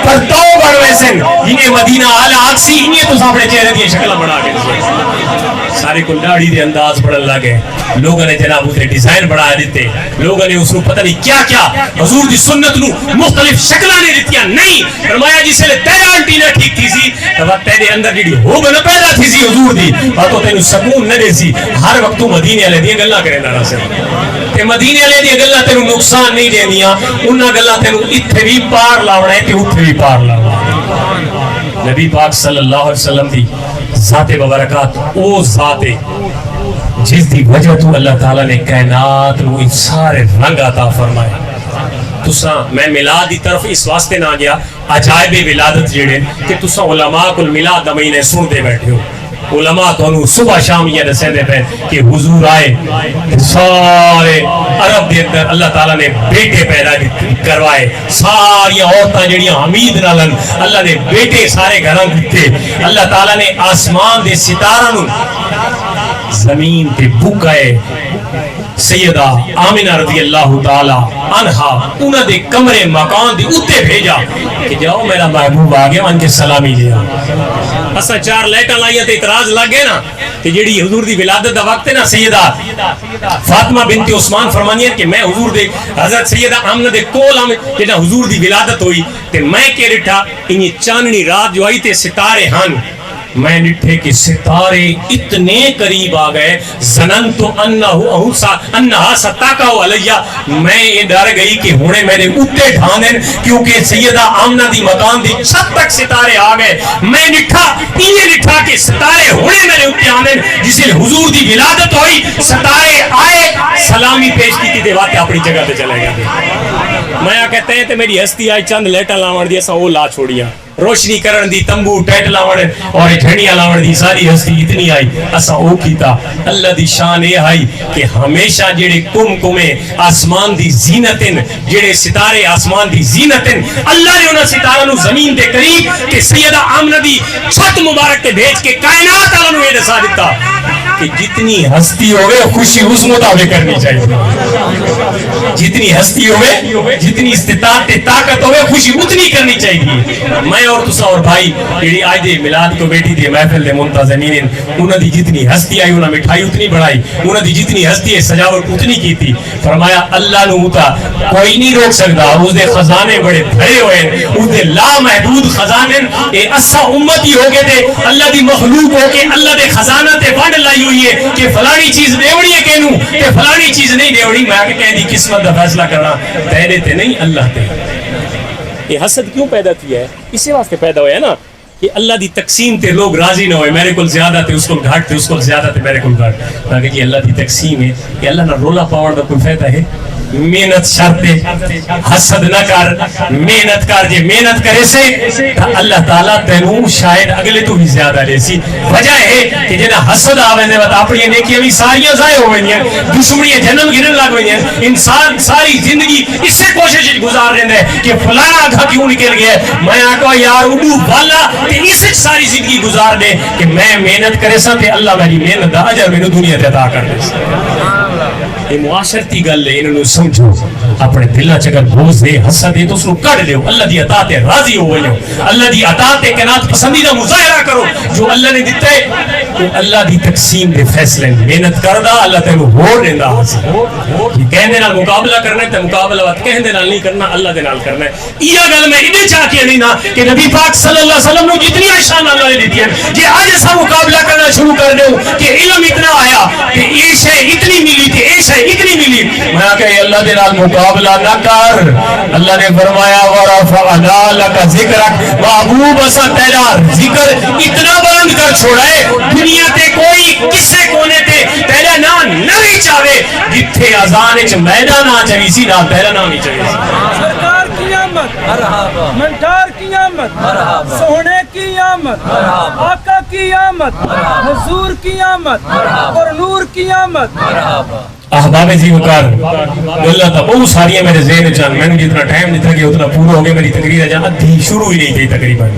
پرتاؤ بن ویسن جنہیں مدینہ اعلی آکسی انہیں تساں اپنے چہرے دی شکل بنا کے سارے کو داڑھی دے انداز پڑھن لگے لوگوں نے جناب اسے ڈیزائن بڑھا دیتے لوگوں نے اس کو پتہ نہیں کیا کیا حضور دی سنت نو مختلف شکلاں نے دتیاں نہیں فرمایا جس لے تیرا انٹینا ٹھیک تھی سی تو تیرے اندر جڑی ہوگ نہ پیدا تھی سی حضور دی تو تینوں سکون نہ دے سی ہر وقت تو مدینے والے دی گلاں کریندا رہا سی تے مدینے والے دی گلاں تینوں نقصان نہیں دینیاں انہاں گلاں تینوں ایتھے بھی پار لاونا ہے تے اوتھے بھی پار لاونا. نبی پاک صلی اللہ علیہ وسلم دی ذات مبارکات او ذات جس دی وجہ تو اللہ تعالیٰ نے کائنات نو ان سارے رنگ عطا فرمائے. تساں میں میلاد دی طرف اس واسطے نہ گیا عجائب ولادت جڑے کہ تساں علماء کل میلاد دا مہینے سن دے بیٹھے ہو. علماء تو صبح شام یہ دسے دے پہ کہ حضور آئے سارے عرب دے اندر اللہ تعالیٰ نے بیٹے پیدا کروائے ساری عورتاں جڑیاں حمید نالن اللہ نے بیٹے سارے گھراں دیتے. اللہ تعالیٰ نے آسمان دے ستارہ نو زمین تے بکائے سیدہ آمنہ رضی اللہ تعالی عنہا انہاں دے کمرے مکان دے اتے بھیجا کہ جاؤ میرا محبوب آگے ان کے سلامی لیا. اسا چار لائٹاں لائیاں تے اعتراض لگ گئے نا کہ جڑی حضور دی ولادت دا وقت ہے نا سیدہ فاطمہ بنت عثمان فرمانیاں کہ میں حضور دے حضرت سیدہ آمنہ دے کول آمن جڑا حضور دی ولادت ہوئی تے میں کہ ڈٹھا انہی چاندنی رات جو آئی تے ستارے ہن میں نٹھے کہ ستارے اتنے قریب آ گئے زننتو انہا ستاکاو علیہ میں یہ ڈر گئی کہ ہونے میرے اتے ڈھانن کیونکہ سیدہ آمنہ دی مکان دی چھت تک ستارے آ گئے. میں نٹھا یہ نٹھا کہ ستارے ہونے میرے اتے آنن جسے حضور دی ولادت ہوئی ستارے آئے سلامی پیش کی تھی واقعہ اپنی جگہ تے چلے گئے میں کہتے ہیں تے میری ہستی آئی چند لیٹا لاون دی اساں وہ لا چھوڑیا روشنی کرن دی تمبو ٹیٹ لاون اور جھڑیاں لاون دی ساری ہستی اتنی آئی اساں او کیتا اللہ دی شان اے آئی کہ ہمیشہ جڑے کمے آسمان دی زینتن جڑے ستارے آسمان دی زینتن اللہ نے انہاں ستاروں نو زمین دے قریب کہ سیدہ آمنہ دی چھت مبارک تے بھیج کے کائنات اللہ نو یہ دسا دیتا کہ جتنی ہستی ہوئے خوشی اس مطابق کرنی چاہیے جتنی ہستی ہوئے جتنی استطاعت طاقت ہوئے خوشی اتنی کرنی چاہیے میں اور تسا اور بھائی جڑی آج دے میلاد کو بیٹھی تھی محفل دے منتظمین انہاں دی جتنی ہستی آئی انہاں مٹھائی اتنی بڑھائی انہاں دی جتنی ہستی ہے سجاوٹ اتنی کی تھی فرمایا اللہ نو ہوتا کوئی نہیں روک سکتا اس دے خزانے بڑے بھرے ہوئے اس دے لا محدود خزانے اے اسا امتی ہو گئے تھے اللہ دی مخلوق ہو کے اللہ دے خزانہ تے بڑھ لائی ہوئی ہے کہ فلانی چیز دیوڑی ہے کہنوں کہ فلانی چیز نہیں دیوڑی میں آگے کہہ دی قسمت دا فیصلہ کرنا تیرے تے نہیں اللہ تے یہ حسد کیوں پیدا کیا ہے اسی واسطے پیدا ہوا ہے نا کہ اللہ دی تقسیم تے لوگ راضی نہ ہوئے میرے کل زیادہ تے اس کل گھاٹ تے اس کل زیادہ تے میرے کل گھاٹ تاکہ یہ اللہ دی تقسیم ہے کہ اللہ نہ رولا پاور دا کوئی فائدہ ہے محنت شرط حسد نہ کر محنت کر جے محنت کرے سے اللہ تعالیٰ تینوں شاید اگلے تو بھی زیادہ لے سی وجہ ہے کہ جنہ حسد آوے نے بتا اپنی نیکیاں بھی ساریاں ضائع ہو گئی ہیں دشمنیاں جنم گرن لگ گئی ہیں انسان ساری زندگی اس سے کوشش گزار رہے ہیں کہ فلانا گھا کیوں نکل گیا میں آکا یار اڈو والا کہ اس ساری زندگی گزار دے کہ میں محنت کرے سا تے اللہ میری محنت دا اجر میں دنیا تے عطا کر دے سا یہ معاشرتی گل ہے انہوں نے سمجھو اپنے دلہ چکر بوز دے حسد دے تو اس کو کڑ لیو اللہ دی عطا تے راضی ہو گئے اللہ دی عطا تے کنات پسندیدہ مظاہرہ کرو جو اللہ نے دیتا ہے تو اللہ دی تقسیم دے فیصلے محنت کردہ اللہ تے ہو رہندا حاصل یہ کہنے نال مقابلہ کرنا ہے تے مقابلہ وقت کہنے نال نہیں کرنا اللہ دے نال کرنا ہے یہ گل میں ادھے چاہ کے نہیں نا کہ نبی پاک صلی اللہ علیہ وسلم نے جتنی شان اللہ نے دی ہے کہ آج ایسا مقابلہ کرنا شروع کر دو کہ علم اتنا آیا کہ یہ شے اتنی ملی تھی یہ شے اتنی ملی میں کہ اللہ دے نال مقابلہ نہ کر اللہ نے فرمایا ورفعنا لک ذکرک محبوب اسا تیرا ذکر اتنا بلند کر چھوڑا ہے دنیا تے کوئی کسے کونے تے تیرا نام نہیں چاہے جتھے اذان وچ میدان نہ چوی سی نہ تیرا نام نہیں چوی سی سرکار کی آمد مرحبا منٹار کی آمد مرحبا سونے کی آمد مرحبا آقا کی آمد حضور کی آمد اور نور کی آمد مرحبا احباب جی وقار اللہ تا بہت ساری میرے ذہن چاند میں نے جتنا ٹائم دیتا گیا اتنا پورا ہو گیا میری تقریر ہے جہاں ادھی شروع ہی نہیں تھی تقریباً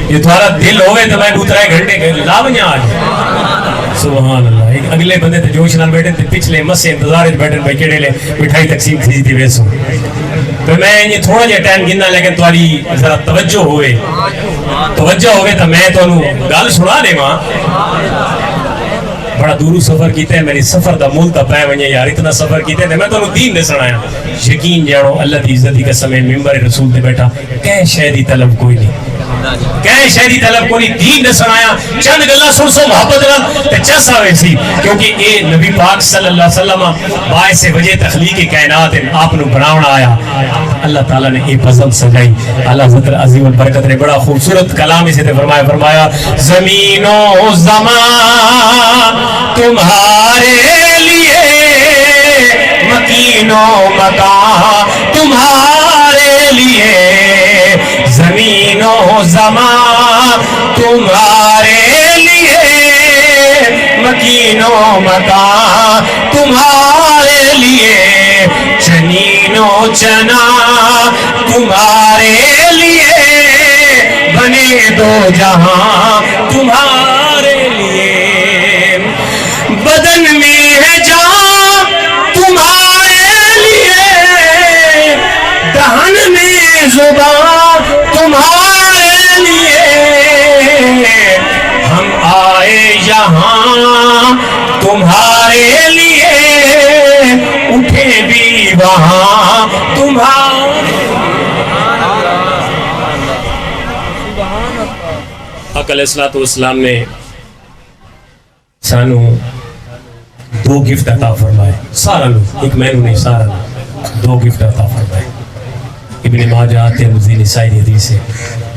یہ تمہارا دل ہوئے تو میں دوترائے گھنٹے کے لاونیاں آج سبحان اللہ ایک اگلے بندے تھے جوش نال بیٹھے تھے پچھلے مسے انتظار بیٹھے بھائی کیڑے لے مٹھائی تقسیم تھی تھی ویسو تو میں یہ تھوڑا جا ٹائم گننا لیکن تمہاری ذرا توجہ ہوئے تو میں تو گل سنا دے ماں بڑا دورو سفر کیتے ہیں میری سفر دا مول تا پائے ونجے یار اتنا سفر کیتے ہیں میں تو دین دے سنایا یقین جانو اللہ دی عزت دی قسم ممبر رسول دے بیٹھا کہیں شہدی طلب کوئی نہیں کہیں شہدی طلب کوئی نہیں دین دے سنایا چند گلہ سن سو محبت رہا تے چس آوے سی کیونکہ اے نبی پاک صلی اللہ علیہ وسلم باعث وجہ تخلیق کائنات آپ نو بناونا آیا اللہ تعالیٰ نے اے پسند سجائی اللہ حضرت عظیم البرکت نے بڑا خوبصورت کلام اسے تے فرمایا زمین و زمان تمہارے لیے مکین و مکان تمہارے لیے زمین و زمان تمہارے لیے مکین و مکان تمہارے لیے چنین و چنا تمہارے لیے بنے دو جہاں تمہارے لیے بدن میں ہے جان تمہارے لیے دہن میں زبان تمہارے لیے ہم آئے یہاں تمہارے لیے اٹھے بھی وہاں تمہارے آقا علیہ الصلوۃ والسلام نے سانو دو گفٹ عطا فرمائے سارا لوگ ایک مینو نہیں سارا لوگ دو گفٹ عطا فرمائے ابن ماجہ آتے ہیں مزید نسائی حدیث سے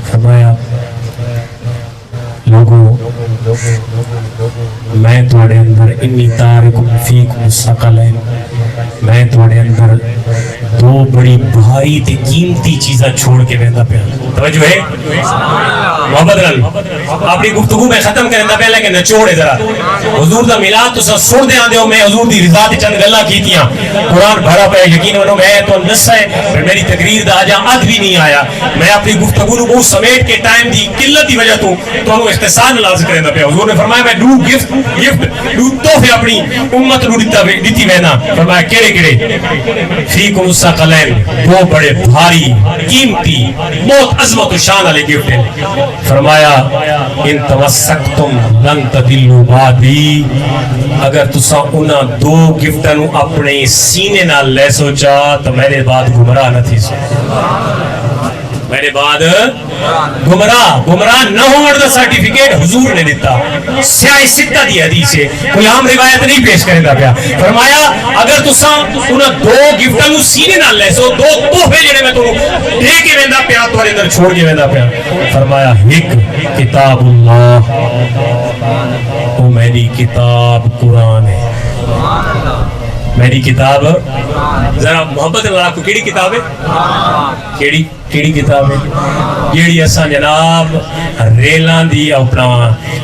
فرمایا لوگوں میں تمہارے اندر انی تارکم فیکم ثقلین میں تھوڑے اندر دو بڑی بھاری تے قیمتی چیزاں چھوڑ کے ویندا پیا. توجہ ہے محبت نال اپنی گفتگو میں ختم کرندا پیا لیکن نچوڑے ذرا حضور دا میلاد تساں سن دے آندے ہو. میں حضور دی رضا تے چند گلاں کیتیاں, قرآن بھرا پیا, یقین منو میں تو نسا ہے میری تقریر دا اجا اد بھی نہیں آیا. میں اپنی گفتگو نو بہت سمیٹ کے ٹائم دی قلت دی وجہ تو تانوں اختصار نال عرض کرندا پیا. حضور نے فرمایا میں دو گفٹ دو تحفے اپنی امت نو دتی وینا. فرمایا کیڑے کیڑے؟ فیکم الثقلین, دو بڑے بھاری قیمتی بہت عظمت و شان والے گفٹ ہیں. فرمایا ان تمسکتم لن تضلوا بعدی, اگر تساں انہاں دو گفٹاں نو اپنے سینے نال لے سوچا تو میرے بعد گمراہ نہ تھی سو. میرے بعد گمراہ نہ ہونے دا سرٹیفکیٹ حضور نے دیتا. سیاہ ستہ دی حدیث ہے, کوئی عام روایت نہیں پیش کرے دا پیا. فرمایا اگر تساں انہاں دو گفٹاں نو سینے نال لے سو, دو تحفے جڑے میں تانوں دے کے ویندا پیا تہاڈے اندر چھوڑ کے ویندا پیا. فرمایا ایک کتاب اللہ, او میری کتاب قرآن ہے. میری کتاب ذرا محبت اللہ کو کیڑی کتاب ہے؟ کیڑی کتاب ہے جیڑی اساں جناب ریلاں دی اپنا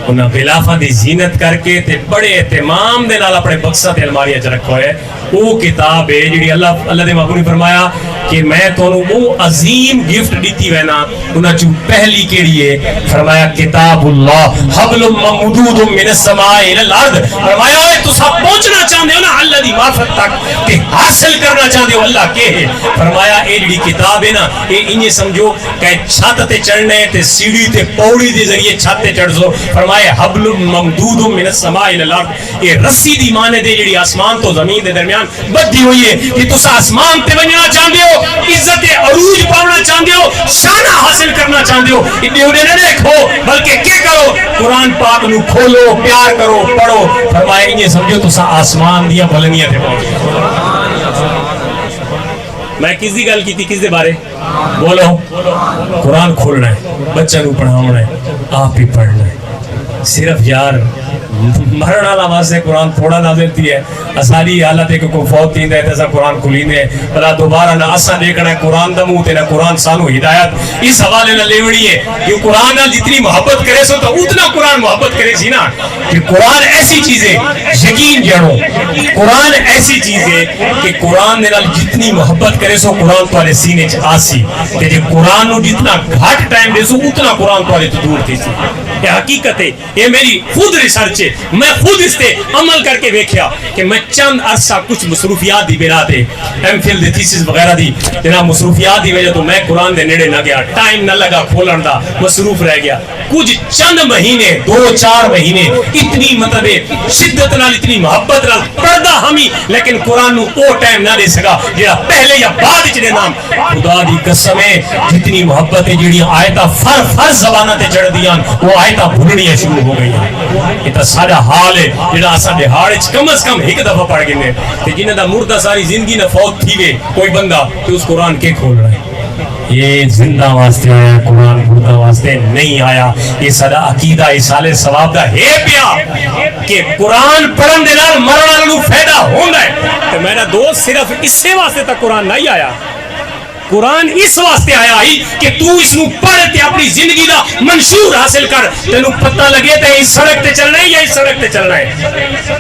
انہاں غلافاں دی زینت کر کے تے بڑے اہتمام دے نال اپنے بکساں تے الماریاں چ رکھو ہے. وہ کتاب ہے جیڑی اللہ دے محبوب نے فرمایا کہ میں تانوں وہ عظیم گفٹ دیتی وینا. انہاں چوں پہلی کیڑی ہے؟ فرمایا کتاب اللہ حبل ممدود من السماء الى الارض. فرمایا اے تساں پہنچنا چاہندے ہو نا اللہ دی معرفت تک تے حاصل کرنا چاہندے ہو اللہ کے ہے. فرمایا اے جڑی کتاب ہے نا اے انہیں سمجھو کہ چھت تے چڑھنے تے سیڑھی تے پوڑی دے ذریعے چھت تے چڑھ سو. فرمایا حبل ممدود من السماء الى الارض, اے رسی دی مانے دے جڑی آسمان تو زمین دے درمیان بدھی ہوئی ہے کہ تساں آسمان تے ونجنا چاہندے ہو, عزت عروج پاونا چاہندے ہو, شانہ حاصل کرنا چاہندے ہو. ادھے اڑے نہ دیکھو بلکہ کیا کرو, قرآن پاک نو کھولو, پیار کرو, پڑھو. فرمایا انہیں سمجھو تساں آسمان دیا بلندیاں تے پہنچو. میں کس دی گل کیتی, کس دے بارے بولو؟ قرآن کھولنا ہے, بچہ نو پڑھاونا ہے, آپ ہی پڑھنا ہے. صرف یار مرن والا واسطے قرآن تھوڑا نازل تھی ہے. اساری حالت ہے کہ کوئی فوت تھی ہے تیسا قرآن کھلی دے بلا دوبارہ نہ اسا دیکھنا ہے قرآن دا منہ تے نہ قرآن سانو ہدایت. اس حوالے نہ لیوڑی ہے کہ قرآن نال جتنی محبت کرے سو تو اتنا قرآن محبت کرے سی نا. کہ قرآن ایسی چیز ہے, یقین جانو قرآن ایسی چیز ہے کہ قرآن نال جتنی محبت کرے سو قرآن تمہارے سینے چ آسی, تے جے قرآن نو جتنا گھٹ ٹائم دے سو اتنا قرآن تمہارے تو دور تھی سی. یہ حقیقت ہے, یہ میری خود ریسرچ ہے, میں خود اس تے عمل کر کے دیکھیا کہ میں چند عرصہ کچھ مصروفیات دی بنا تے ایم فل دی تھیسس وغیرہ دی جناب مصروفیات دی وجہ تو میں قرآن دے نیڑے نہ گیا, ٹائم نہ لگا کھولن دا, مصروف رہ گیا. کچھ چند مہینے 2-4 مہینے اتنی مطلب شدت نال اتنی محبت نال پڑھدا ہمی, لیکن قرآن نو او ٹائم نہ دے سکا جڑا پہلے یا بعد وچ دے نام. خدا دی قسم ہے جتنی محبت ہے جڑی آیتاں فر زباناں تے چڑھ دیاں وہ آیتاں بھولنیاں شروع ہو گئی. یہ تا سارا حال ہے جڑا اساں دے ہاڑ وچ کم از کم ایک دفعہ پڑھ گئے تے جنہاں دا مردہ ساری زندگی نہ فوت تھی گئے کوئی بندہ کہ اس قرآن کے کھول رہا ہے. یہ زندہ واسطے آیا, قرآن مردہ واسطے نہیں آیا. یہ سارا عقیدہ ایصال ثواب دا ہے پیا کہ قرآن پڑھن دے نال مرن والے نوں فائدہ ہوندا ہے. تے میرا دوست صرف اسی واسطے تک قرآن نہیں آیا, قرآن اس واسطے آیا ہی کہ تو اس نو پڑھ تے اپنی زندگی دا منشور حاصل کر. تینو پتہ لگے تے اس سڑک تے چلنا ہے یا اس سڑک تے چلنا ہے,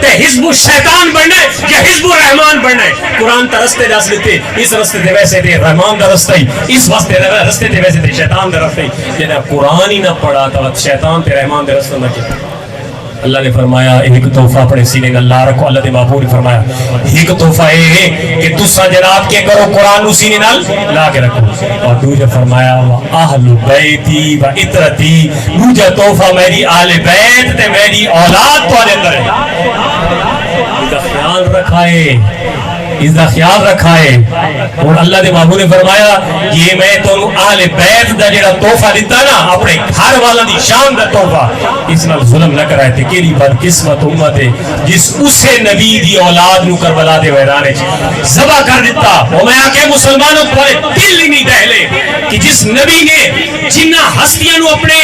تے حزب الشیطان بننا ہے یا حزب الرحمان بننا ہے. قرآن تا رستے دس لیتے, اس رستے تے ویسے تے رحمان دا رستہ ہی, اس واسطے رستے تے ویسے تے شیطان دا رستہ ہی. جنہاں قرآن ہی نہ پڑھا تا شیطان تے رحمان دے رستہ نہ کیتا. اللہ نے فرمایا ایک تحفہ اپنے سینے میں اللہ رکھو. اللہ نے محبوب نے فرمایا ایک تحفہ ہے کہ تسا جناب کے کرو قرآن نو سینے نال لا کے رکھو. اور دوجا فرمایا اہل بیتی و اطرتی, دوجا تحفہ میری اہل بیت تے میری اولاد تو اندر ہے. اس کا خیال رکھا ہے, اس کا خیال رکھا ہے. اور اللہ دے محبوب نے فرمایا یہ میں تو اہل بیت دا جڑا تحفہ دیتا نا اپنے گھر والا دی شان دا تحفہ, اس نال ظلم نہ کرائے تے کیڑی بدقسمت امت ہے جس اسے نبی دی اولاد نو کربلا دے ویران وچ ذبح کر دیتا. او میں آکے مسلمانوں تھوڑے دل ہی نہیں دہلے کہ جس نبی نے جنہ ہستیاں نو اپنے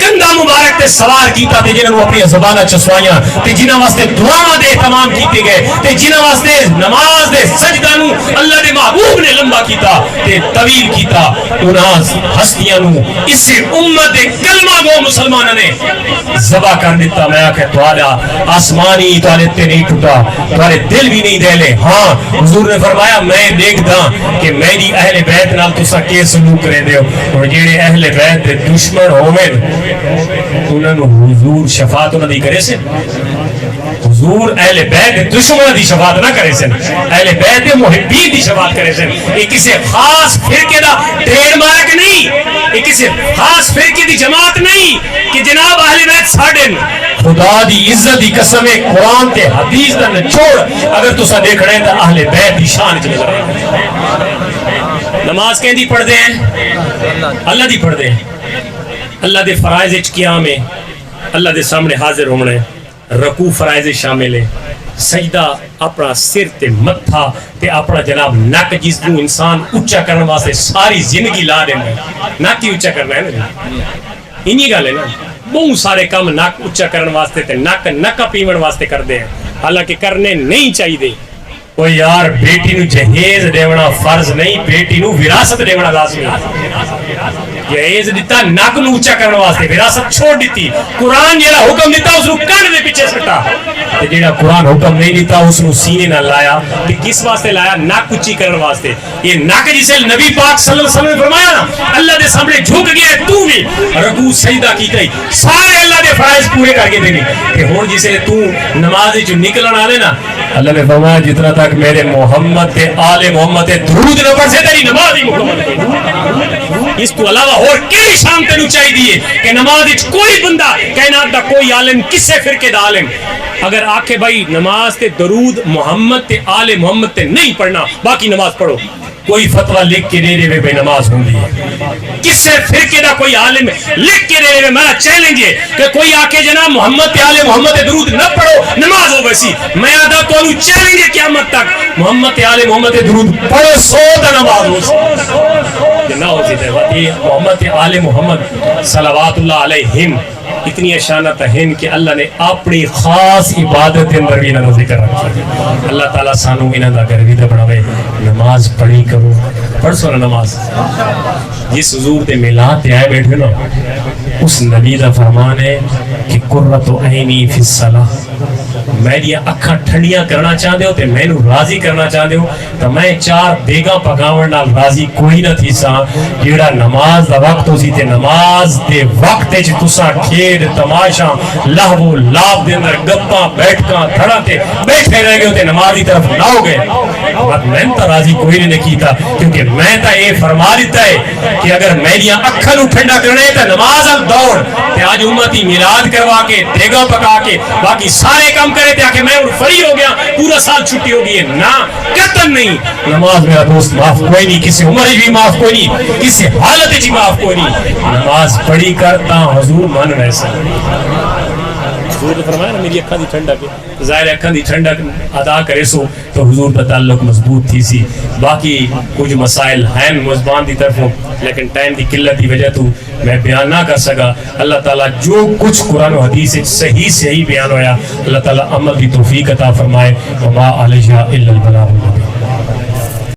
کندھا مبارک تے سوار کیتا تے جنہاں نو اپنی زباناں چسوائیاں تے جنہاں واسطے دعاواں دے اہتمام کیتے گئے تے جنہاں واسطے نماز دے سجدہ اللہ نے محبوب نے لمبا کیتا تے طویل کیتا انہاں ہستیاں نو اس امت کلمہ گو مسلمانوں نے ذبح کر دیتا. میں آکھے توالا آسمانی توالے تے نہیں ٹوٹا, توالے دل بھی نہیں دے لے. ہاں حضور نے فرمایا میں دیکھدا کہ میری اہل بیت نال تساں کی سلوک کرے دیو, اور جڑے اہل بیت دے دشمن ہوویں انہاں نو حضور شفاعت انہاں دی کرے سے. حضور اہل بیت دے دشمناں دی شفاعت نہ کرے سن, اہل بیت دے محبین دی شفاعت کرے سن. یہ کسی خاص فرقے دا ٹریڈ مارک نہیں, یہ کسی خاص فرقے دی جماعت نہیں کہ جناب اہل بیت ساڈے. خدا دی عزت دی قسم ہے, قرآن تے حدیث دا نچوڑ اگر تسا دیکھ رہے ہیں تو اہل بیت دی شان چ نظر آئے. نماز کہیں دی پڑھ دے ہیں, اللہ دی پڑھ دے ہیں. اللہ دے فرائض وچ قیام ہے, اللہ دے سامنے حاضر ہونا ہے. رکوع فرائض شامل ہے, سجدہ اپنا سر تے متھا تے اپنا جناب نک جس کو انسان اچا کرنے واسطے ساری زندگی لا دینا ہے. نک ہی اچا کرنا ہے نا, انہی گل ہے نا. بہت سارے کام نک اچا کرنے واسطے تے نکا پیون واسطے کر دے ہیں, حالانکہ کرنے نہیں چاہیے. او یار بیٹی نو جہیز دیونا فرض نہیں, بیٹی نو وراثت دیونا لازمی ہے. جہیز دیتا نک نو اونچا کرنے واسطے, وراثت چھوڑ دیتی. قرآن جڑا حکم دیتا اس نو کان دے پیچھے سٹا, تے جڑا قرآن حکم نہیں دیتا اس نو سینے نہ لایا. تے کس واسطے لایا؟ نک اونچی کرنے واسطے. یہ نک جسے نبی پاک صلی اللہ علیہ وسلم نے فرمایا نا اللہ دے سامنے جھک گیا ہے, تو بھی رکوع سجدہ کیتا ہی سارے اللہ دے فرائض پورے کر کے دینے. تے ہن جسے تو نماز وچ نکلن والے نا, اللہ نے فرمایا جتنا تک میرے محمد تے آل محمد تے درود نہ پڑھ سے تیری نماز ہی مکمل ہے. اس تو علاوہ اور کئی شان تینو چاہیے کہ نماز وچ کوئی بندہ کائنات دا کوئی عالم کسے فرقے دا عالم اگر آکھے بھائی نماز تے درود محمد تے آل محمد تے نہیں پڑھنا باقی نماز پڑھو, کوئی فتوہ لکھ کے دے دے بے نماز ہوندی ہے. کسے فرقے دا کوئی عالم لکھ کے دے دے, میرا چیلنج ہے کہ کوئی آکے جناب محمد تے آل محمد تے درود نہ پڑھو نماز ہو ویسی. میں آدھا تو انہوں چیلنج ہے قیامت تک محمد تے آل محمد تے درود پڑھو سو تا نماز ہو سی نہ ہو سی. محمد تے آل محمد صلوات اللہ علیہم اتنی اشانت ہیں کہ اللہ نے اپنی خاص عبادت اندر بھی انہوں ذکر رکھا. اللہ تعالیٰ سانو انہوں دا گرویدہ بڑھاوے. نماز پڑھی کرو, پڑھ سو نماز. جس حضور دے میلاد تے آئے بیٹھے نا اس نبی دا فرمان ہے کہ قرۃ عینی فی الصلاۃ, میری اکھاں ٹھنڈیاں کرنا چاہتے ہو تے میں نو راضی کرنا چاہتے ہو تو میں چار بیگا پکاون نال راضی کوئی نہ تھی سا. جیڑا نماز دا وقت ہو سی تے نماز دے وقت وچ تساں کھیڈ تماشا لہو لعب دے اندر گپاں بیٹھکاں تھڑا تے بیٹھے رہ گئے تے نماز دی طرف نہ ہو گئے. میں تو راضی کوئی نہیں کیتا کیونکہ میں تا یہ فرما دیتا ہے کہ اگر میری اکھاں نو ٹھنڈا کرنا ہے تے نماز ال دوڑ تے اج امتی میلاد کروا کے دیگا پکا کے باقی سارے کام کرے تے آکے میں فری ہو گیا پورا سال چھٹی ہو گئی ہے. نہ قطعاً نہیں. نماز میرا دوست معاف کوئی نہیں, کسی عمر بھی معاف کوئی نہیں, کسی حالت بھی معاف کوئی نہیں. نماز پڑھی کرتا حضور من ویسا. حضور نے فرمایا نا میری اکھاں دی ٹھنڈک, ظاہر اکھاں دی ٹھنڈک ادا کرے سو تو حضور کا تعلق مضبوط تھی سی. باقی کچھ مسائل ہیں مزبان دی طرفوں لیکن ٹائم دی قلت دی وجہ تو میں بیان نہ کر سکا. اللہ تعالیٰ جو کچھ قرآن و حدیث صحیح بیان ہویا اللہ تعالیٰ عمل دی توفیق عطا فرمائے. وما علیہ الا البلاغ.